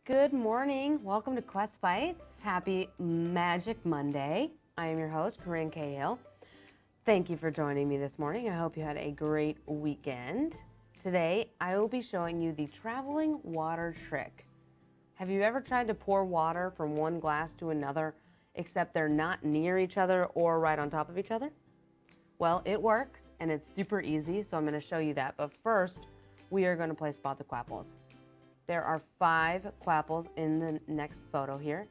Good morning. Welcome to QuestBytes. Happy Magic Monday. I am your host, Corinne Cahill. Thank you for joining me this morning. I hope you had a great weekend. Today, I will be showing you the traveling water trick. Have you ever tried to pour water from one glass to another, except they're not near each other or right on top of each other? Well, it works, and it's super easy, so I'm going to show you that. But first, we are going to play Spot the Quapples. There are 5 Quapples in the next photo here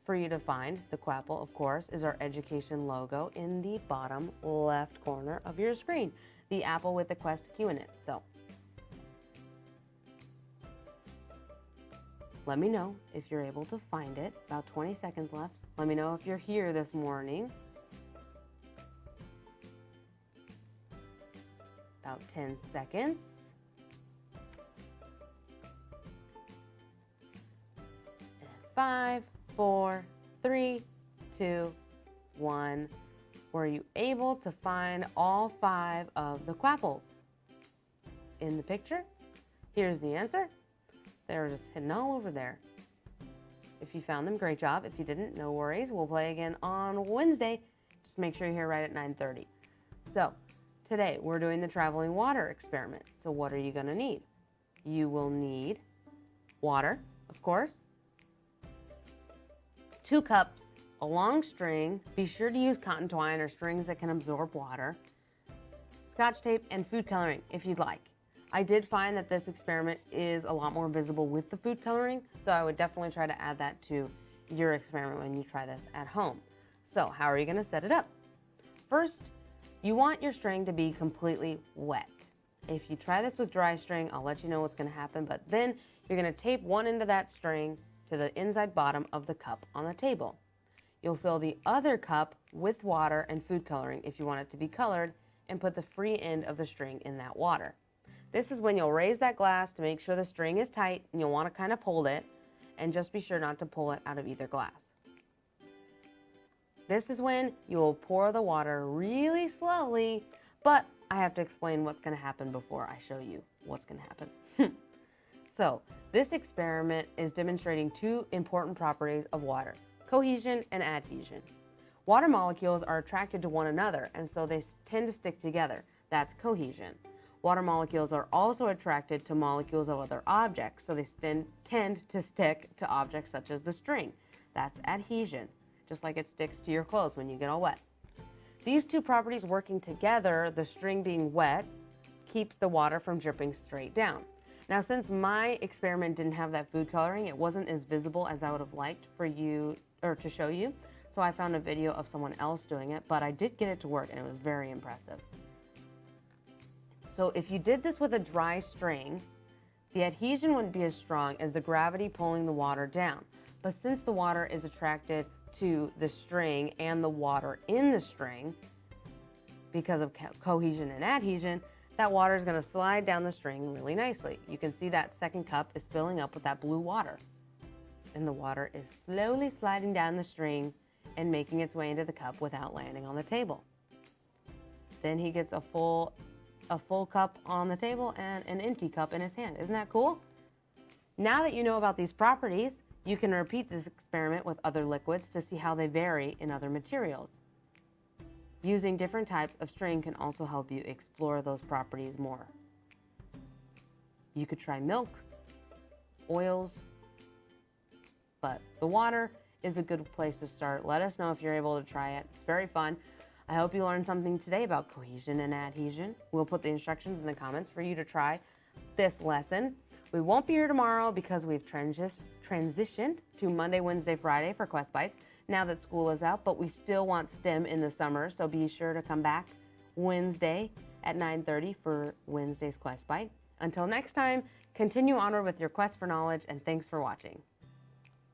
for you to find. The Quapple, of course, is our education logo in the bottom left corner of your screen. The apple with the Quest Q in it. So, let me know if you're able to find it. About 20 seconds left. Let me know if you're here this morning. About 10 seconds. 5, 4, 3, 2, 1. Were you able to find all 5 of the Quapples in the picture? Here's the answer. They're just hidden all over there. If you found them, great job. If you didn't, no worries. We'll play again on Wednesday. Just make sure you're here right at 9:30. So, today we're doing the traveling water experiment. So what are you going to need? You will need water, of course, 2 cups, a long string. Be sure to use cotton twine or strings that can absorb water, Scotch tape, and food coloring if you'd like. I did find that this experiment is a lot more visible with the food coloring, so I would definitely try to add that to your experiment when you try this at home. So how are you going to set it up? First, you want your string to be completely wet. If you try this with dry string, I'll let you know what's going to happen, but then you're going to tape one end of that string to the inside bottom of the cup on the table. You'll fill the other cup with water and food coloring if you want it to be colored, and put the free end of the string in that water. This is when you'll raise that glass to make sure the string is tight, and you'll want to kind of hold it, and just be sure not to pull it out of either glass. This is when you will pour the water really slowly, but I have to explain what's going to happen before I show you what's going to happen. So, this experiment is demonstrating 2 important properties of water: cohesion and adhesion. Water molecules are attracted to one another, and so they tend to stick together. That's cohesion. Water molecules are also attracted to molecules of other objects, so they tend to stick to objects such as the string. That's adhesion, just like it sticks to your clothes when you get all wet. These 2 properties working together, the string being wet, keeps the water from dripping straight down. Now, since my experiment didn't have that food coloring, it wasn't as visible as I would have liked for you, or to show you. So I found a video of someone else doing it, but I did get it to work, and it was very impressive. So if you did this with a dry string, the adhesion wouldn't be as strong as the gravity pulling the water down. But since the water is attracted to the string and the water in the string, because of cohesion and adhesion, that water is going to slide down the string really nicely. You can see that second cup is filling up with that blue water. And the water is slowly sliding down the string and making its way into the cup without landing on the table. Then he gets a full cup on the table and an empty cup in his hand. Isn't that cool? Now that you know about these properties, you can repeat this experiment with other liquids to see how they vary in other materials. Using different types of string can also help you explore those properties more. You could try milk, oils, but the water is a good place to start. Let us know if you're able to try it. It's very fun. I hope you learned something today about cohesion and adhesion. We'll put the instructions in the comments for you to try this lesson. We won't be here tomorrow because we've transitioned to Monday, Wednesday, Friday for QuestBytes now that school is out, but we still want STEM in the summer, so be sure to come back Wednesday at 9:30 for Wednesday's QuestByte. Until next time, continue onward with your quest for knowledge, and thanks for watching.